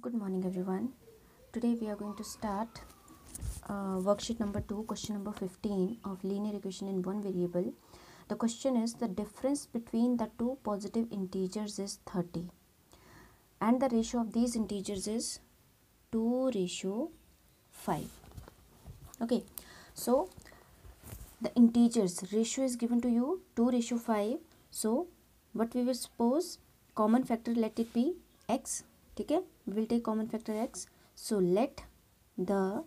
Good morning everyone. Today we are going to start worksheet number 2, question number 15 of linear equation in one variable. The question is the difference between the two positive integers is 30 and the ratio of these integers is 2:5. Okay, so the integers ratio is given to you 2:5. So what we will suppose, common factor let it be x. ठीक है, we will take common factor x. So let the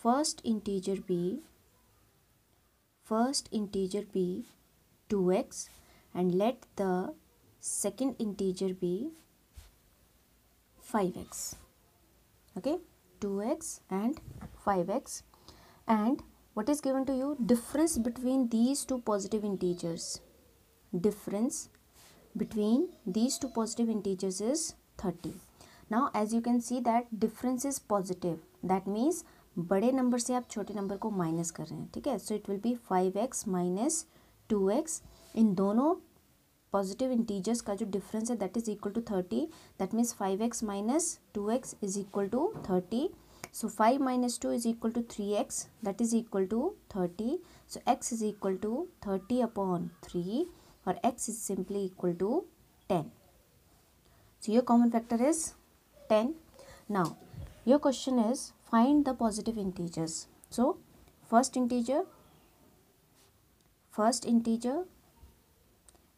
first integer be 2x and let the second integer be 5x. Okay, 2x and 5x. And what is given to you? Difference between these two positive integers. Difference between these two positive integers is 30. Now as you can see that difference is positive. That means बड़े number से आप छोटे number को minus कर रहे हैं. ठीक है, so it will be 5x minus 2x. इन दोनों पॉजिटिव इंटीजर्स का जो डिफरेंस है that is equal to 30. That means 5x minus 2x is equal to 30. So 5 minus 2 is equal to 3x, that is equal to 30. So x is equal to 30 upon 3 or x is simply equal to 10. So your common factor is 10. Now your question is find the positive integers. So first integer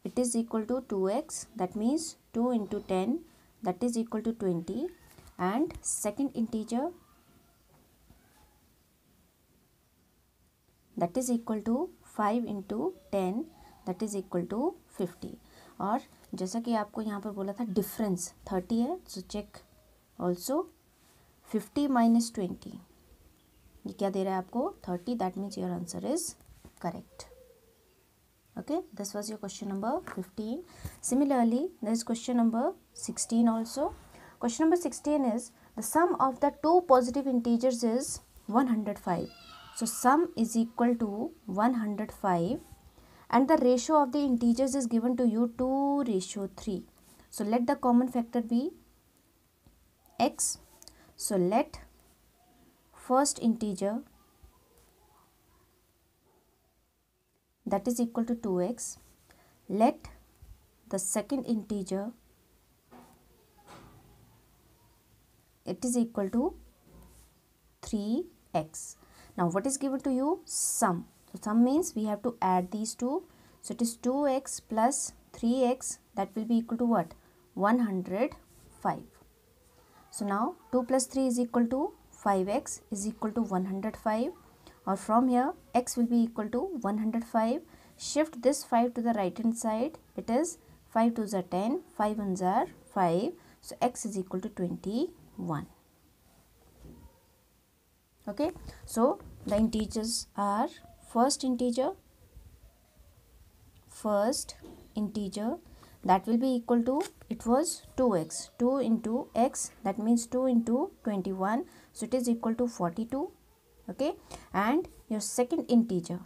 it is equal to 2x, that means 2 into 10, that is equal to 20. And second integer that is equal to 5 into 10, that is equal to 50. और जैसा कि आपको यहाँ पर बोला था difference 30 है, so check also 50 minus 20, ये क्या दे रहा है आपको 30. That means your answer is correct. Okay, this was your question number 15. Similarly, there is question number 16 also. Question number 16 is the sum of the two positive integers is 105. So sum is equal to 105 and the ratio of the integers is given to you 2:3. So let the common factor be x. So let first integer that is equal to 2x, let the second integer it is equal to 3x. Now what is given to you? Sum. So sum means we have to add these two. So it is 2x plus 3x, that will be equal to what? 105. So now 2 plus 3 is equal to 5x is equal to 105. Or from here x will be equal to 105. Shift this 5 to the right hand side. It is 5 2s are 10, 5 1s are 5. So x is equal to 21. Okay, so the integers are first integer that will be equal to, it was 2x, 2 into x, that means 2 into 21, so it is equal to 42. Okay, and your second integer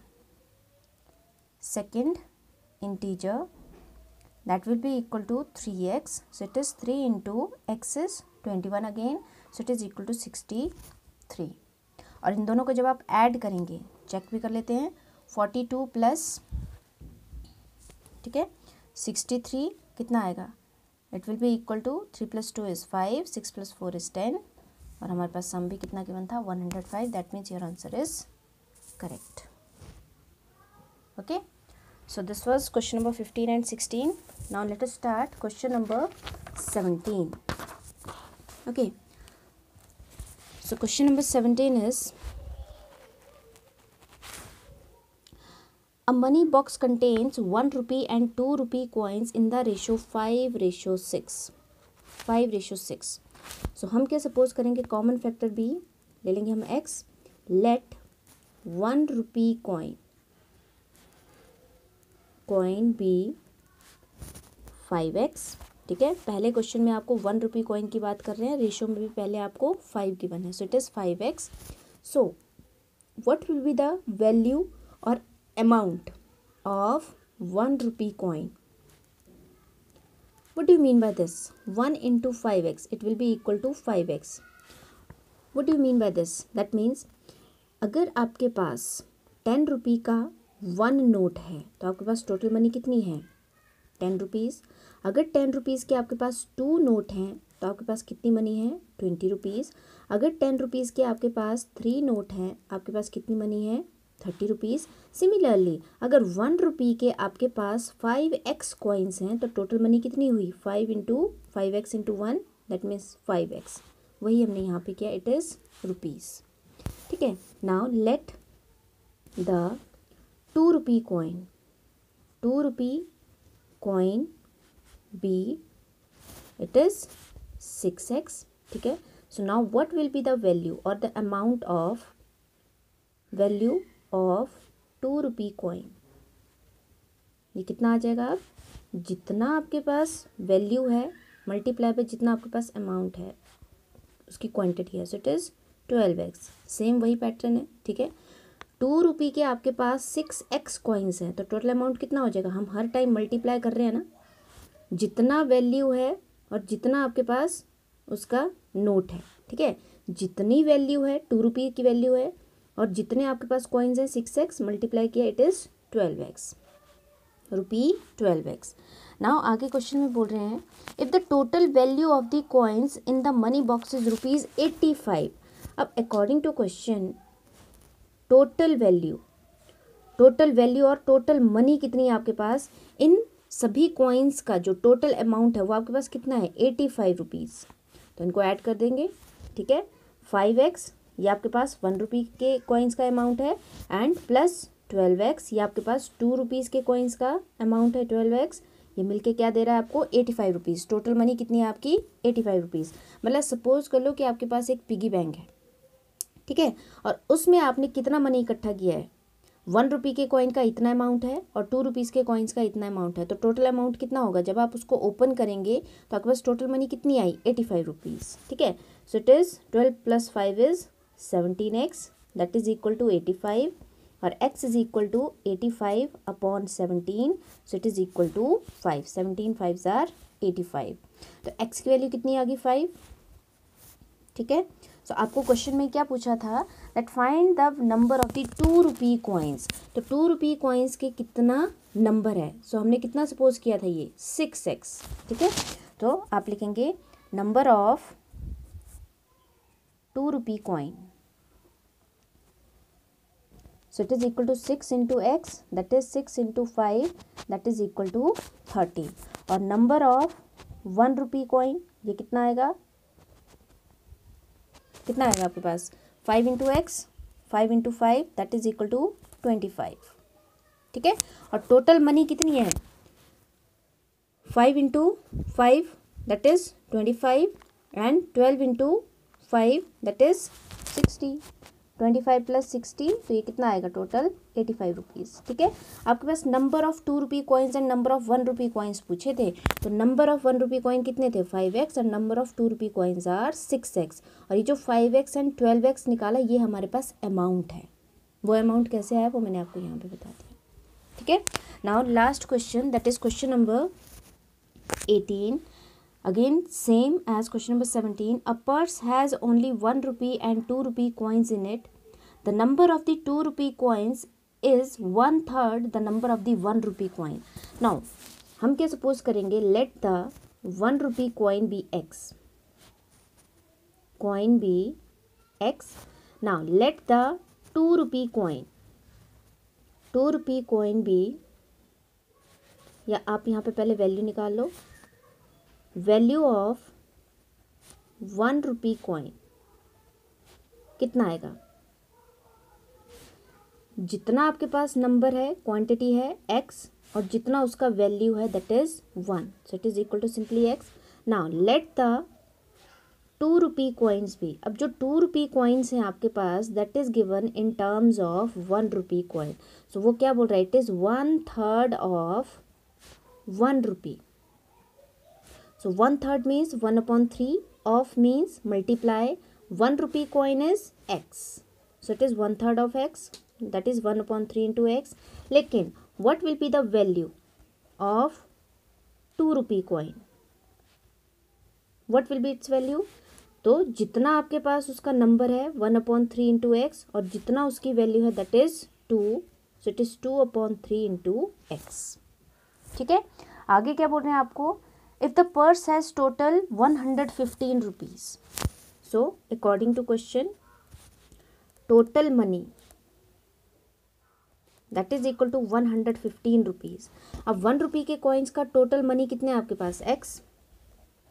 that will be equal to 3x, so it is 3 into x is 21 again, so it is equal to 63. और इन दोनों को जब आप add करेंगे, check भी कर लेते हैं, 42 प्लस, ठीक है, 63 कितना आएगा? It will be equal to 3 + 2 is 5, 6 + 4 is 10 और हमारे पास सम भी कितना गिवन था 105. That means your answer is correct. Okay, so this was question number 15 and 16. Now let us start question number 17. Okay, so question number 17 is a money box contains 1 rupee and 2 rupee coins in the ratio 5:6. 5:6. so हम क्या suppose करेंगे? Common factor भी ले लेंगे हम x. Let 1 rupee coin be 5x. ठीक है, पहले क्वेश्चन में आपको 1 रुपी कॉइन की बात कर रहे हैं, रेशियो में भी पहले आपको 5 गिवन है, so it is 5x. So what will be the value और amount of 1 rupee coin? What do you mean by this? 1 into 5x, it will be equal to 5x. What do you mean by this? That means अगर आपके पास 10 रुपये का 1 note है तो आपके पास total money कितनी है? 10 रुपीज़. अगर 10 रुपीज़ के आपके पास 2 नोट हैं तो आपके पास कितनी मनी है? 20 रुपीज़. अगर 10 रुपीज़ के आपके पास 3 नोट हैं आपके पास कितनी मनी है? 30 रुपीज़. सिमिलरली अगर 1 रुपये के आपके पास 5x कॉइन्स हैं तो टोटल मनी कितनी हुई? 5 into 5x into 1, that means 5x. वही हमने यहाँ पे किया, इट इज़ रुपीज़. ठीक है. Now let the 2 rupee coin be, it is 6x. ठीक है. So now what will be the value और the amount of 2 rupee coin? ये कितना आ जाएगा? अब जितना आपके पास वैल्यू है मल्टीप्लाई पे जितना आपके पास अमाउंट है उसकी क्वांटिटी है, so it is 12x. Same वही पैटर्न है. ठीक है. 2 रुपये के आपके पास 6x कॉइन्स हैं तो टोटल अमाउंट कितना हो जाएगा? हम हर टाइम मल्टीप्लाई कर रहे हैं ना, जितना वैल्यू है और जितना आपके पास उसका नोट है. ठीक है. जितनी वैल्यू है 2 रुपये की वैल्यू है और जितने आपके पास कॉइन्स हैं 6x मल्टीप्लाई किया, it is 12x. Rupee 12x. Now आगे क्वेश्चन में बोल रहे हैं if the total value of the coins in the money box is ₹85. अब according to question total value और टोटल मनी कितनी है आपके पास? इन सभी कॉइन्स का जो टोटल अमाउंट है वो आपके पास कितना है? 85 रुपीज़. तो इनको ऐड कर देंगे. ठीक है. 5x ये आपके पास 1 रुपये के कॉइन्स का अमाउंट है एंड प्लस 12x ये आपके पास 2 रुपीज़ के कॉइन्स का अमाउंट है 12x. ये मिलके क्या दे रहा है आपको? 85 रुपीज़. टोटल मनी कितनी है आपकी? 85 रुपीज़. मतलब सपोज कर लो कि आपके पास एक पिगी बैंक है. ठीक है. और उसमें आपने कितना मनी इकट्ठा किया है? 1 रुपये के कॉइन का इतना अमाउंट है और 2 रुपीज़ के कॉइन्स का इतना अमाउंट है. तो टोटल अमाउंट कितना होगा? जब आप उसको ओपन करेंगे तो आपके पास टोटल मनी कितनी आई? 85 रुपीज़. ठीक है. So it is 12 + 5 is 17x, that is equal to 85 और x इज इक्वल टू 85 अपॉन 17, so it is equal to 5. 17 5s are 85. तो x की वैल्यू कितनी आ गई? 5. ठीक है. सो आपको क्वेश्चन में क्या पूछा था? That find the number of the 2 rupee coins. तो 2 रुपी कॉइन्स के कितना नंबर है? सो हमने कितना सपोज किया था? ये 6x. ठीक है. तो आप लिखेंगे number of 2 rupee coin, so it is equal to 6 into x, that is 6 into 5, that is equal to 30. और number of 1 रुपी कॉइन ये कितना आएगा? कितना आएगा आपके पास? 5 into x, 5 into 5, that is equal to 25. ठीक है. और टोटल मनी कितनी है? 5 into 5, that is 25 and 12 into 5, that is 60. 25 + 60, तो ये कितना आएगा टोटल? 85 रुपीज़. ठीक है. आपके पास number of 2 rupee coins and number of 1 rupee coins पूछे थे. तो नंबर ऑफ 1 रुपी कॉइन कितने थे? 5x और number of 2 rupee coins are 6x. और ये जो 5x एंड 12x निकाला ये हमारे पास अमाउंट है. वो अमाउंट कैसे आया वो मैंने आपको यहाँ पे बता दिया. ठीक है. Now last question, that is question number 18. Again same as question number 17. A purse has only 1 rupee and 2 rupee coins in it. The number of the 2 rupee coins is 1/3 the number of the 1 rupee coin. Now हम क्या suppose करेंगे? Let the 1 rupee coin be x. Coin be x. Now let the 2 rupee coin. 2 rupee coin be, या आप यहाँ पे पहले value निकाल लो. वैल्यू ऑफ 1 रुपी कॉइन कितना आएगा? जितना आपके पास नंबर है क्वांटिटी है x और जितना उसका वैल्यू है that is 1, so it is equal to simply x. Now let the 2 rupee coins भी. अब जो 2 रुपी कॉइन्स हैं आपके पास that is given in terms of 1 rupee coin. So वो क्या बोल रहा है? It is 1/3 of 1 rupee. So 1/3 means 1/3 of means multiply 1 rupee coin is x. So it is 1/3 of x, that is 1/3 into x. लेकिन what will be the value of 2 rupee coin? What will B it's value? तो जितना आपके पास उसका number है 1/3 into x, और जितना उसकी value है that is 2, so it is 2/3 into x. ठीक है. आगे क्या बोल रहे हैं आपको? If the purse has total 115 rupees, so according to question total money that is equal to 115 rupees. अब 1 रुपी के कॉइन्स का टोटल मनी कितने हैं आपके पास? एक्स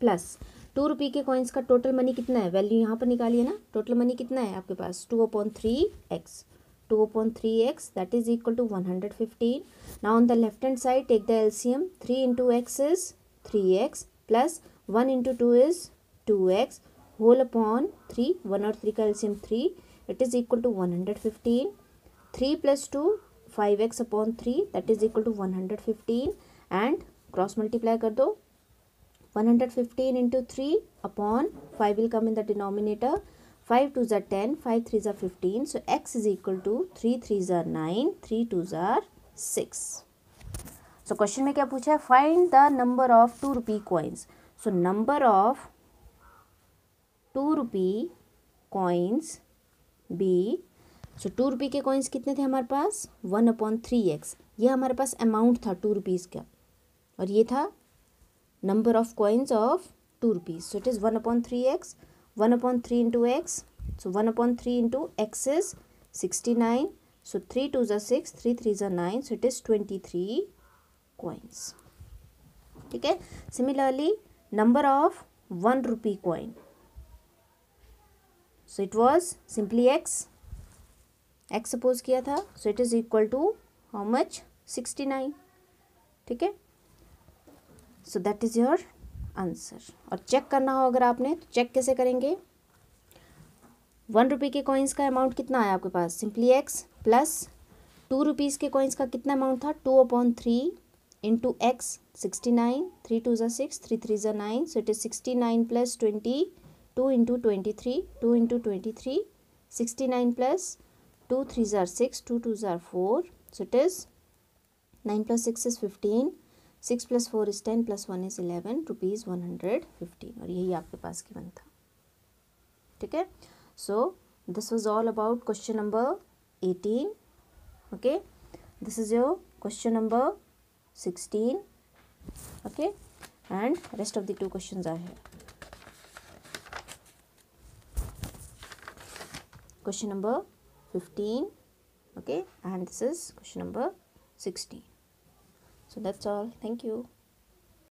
प्लस 2 रुपी के कॉइन्स का टोटल मनी कितना है? वैल्यू यहाँ पर निकालिए ना. टोटल मनी कितना है आपके पास? 2/3 x. 2/3 x that is equal to 115. Now on the left hand side take the LCM. 3 into x is 3x plus 1 into 2 is 2x whole upon 3. 1 और 3 का LCM 3. It is equal to 115. 3 plus 2 5x upon 3 that is equal to 115 and cross multiply कर दो. 115 into 3 upon 5 will come in the denominator. 5 2s are 10, 5 3s are 15. So x is equal to 3 3s are 9, 3 2s are 6. So question में क्या पूछा है? Find the number of 2 rupee coins. So number of 2 rupee coins be, so 2 रुपये के coins कितने थे हमारे पास? 1/3x. ये हमारे पास अमाउंट था 2 रुपीज़ का, और ये था number of coins of 2 rupees. So it is 1/3x. 1/3 into x. So 1/3 into x is 69. So 3 2s are 6, 3 3s are 9. So it is 23 coins. ठीक है. Similarly number of 1 rupee coin, so it was simply x. X suppose किया था. So it is equal to how much? 69. ठीक है. So that is your answer. और check करना हो अगर आपने, तो चेक कैसे करेंगे? 1 रुपये के कॉइन्स का अमाउंट कितना आया आपके पास? सिंपली एक्स प्लस 2 रुपीज़ के कॉइन्स का कितना अमाउंट था? 2/3 into x 69. 3 2s are 6, 3 3s are 9. So it is 69 plus 22 into 23. 2 into 23 69 plus 2 3s are 6, 2 2s are 4. So it is 9 plus 6 is 15. 6 plus 4 is 10 plus 1 is 11. Rupees 115. और यही आपके पास given था. ठीक है. So this was all about question number 18. Okay. This is your question number 16. Okay. And rest of the 2 questions are here. Question number 15. Okay, and this is question number 16. So that's all. Thank you.